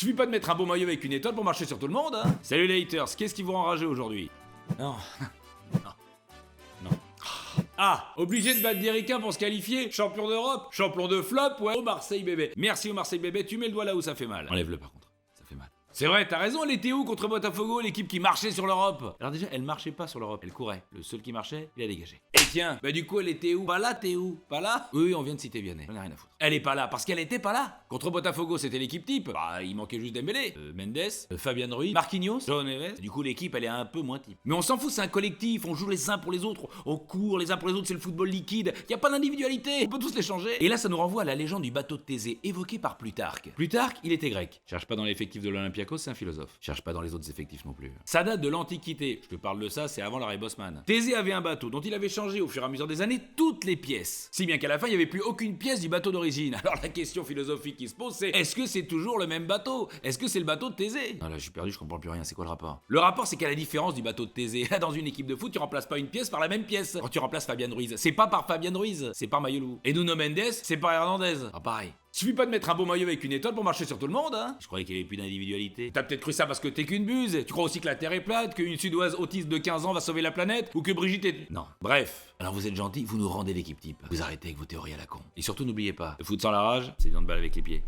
Suffit pas de mettre un beau maillot avec une étoile pour marcher sur tout le monde, hein. Salut les haters, qu'est-ce qui vous rend rageux aujourd'hui? Non. Non. Ah, obligé de battre des ricains pour se qualifier. Champion d'Europe, champion de flop, ouais. Au Marseille bébé. Merci au Marseille bébé, tu mets le doigt là où ça fait mal. Enlève-le par contre, ça fait mal. C'est vrai, t'as raison, elle était où contre Botafogo, l'équipe qui marchait sur l'Europe? Alors déjà, elle marchait pas sur l'Europe, elle courait. Le seul qui marchait, il a dégagé. Et tiens, bah du coup, elle était où? Pas là, t'es où? Pas là? Oui, on vient de citer Vianney, j'en ai rien à foutre. Elle est pas là, parce qu'elle était pas là. Contre Botafogo, c'était l'équipe type. Bah, il manquait juste Dembélé, Mendes, Fabian Ruiz, Marquinhos, João Neves. Du coup, l'équipe, elle est un peu moins type. Mais on s'en fout, c'est un collectif, on joue les uns pour les autres, on court les uns pour les autres, c'est le football liquide. Y a pas d'individualité, on peut tous les changer. Et là, ça nous renvoie à la légende du bateau de Thésée, évoquée par Plutarque. Plutarque, il était grec. Cherche pas dans l'effectif de l'Olympiakos, c'est un philosophe. Cherche pas dans les autres effectifs non plus. Ça date de l'Antiquité. Je te parle de ça, c'est avant l'arrêt Bosman. Thésée avait un bateau dont il avait changé au fur et à mesure des années toutes les pièces. Si bien qu'à la fin, il n'y avait plus aucune pièce du bateau d'origine. Alors la question philosophique qui se pose, c'est est-ce que c'est toujours le même bateau? Est-ce que c'est le bateau de Thésée? Non, là, je suis perdu, je comprends plus rien. C'est quoi le rapport? Le rapport, c'est qu'à la différence du bateau de Thésée, là, dans une équipe de foot, tu remplaces pas une pièce par la même pièce. Quand tu remplaces Fabian Ruiz, c'est pas par Fabian Ruiz, c'est par Mayolou. Et Nuno Mendes, c'est par Hernandez. Ah, pareil. Suffit pas de mettre un beau maillot avec une étoile pour marcher sur tout le monde, hein. Je croyais qu'il y avait plus d'individualité. T'as peut-être cru ça parce que t'es qu'une buse. Tu crois aussi que la Terre est plate, qu'une suédoise autiste de 15 ans va sauver la planète, ou que Brigitte est... Non. Bref. Alors vous êtes gentil, vous nous rendez l'équipe type. Vous arrêtez avec vos théories à la con. Et surtout n'oubliez pas, le foot sans la rage, c'est des de balle avec les pieds.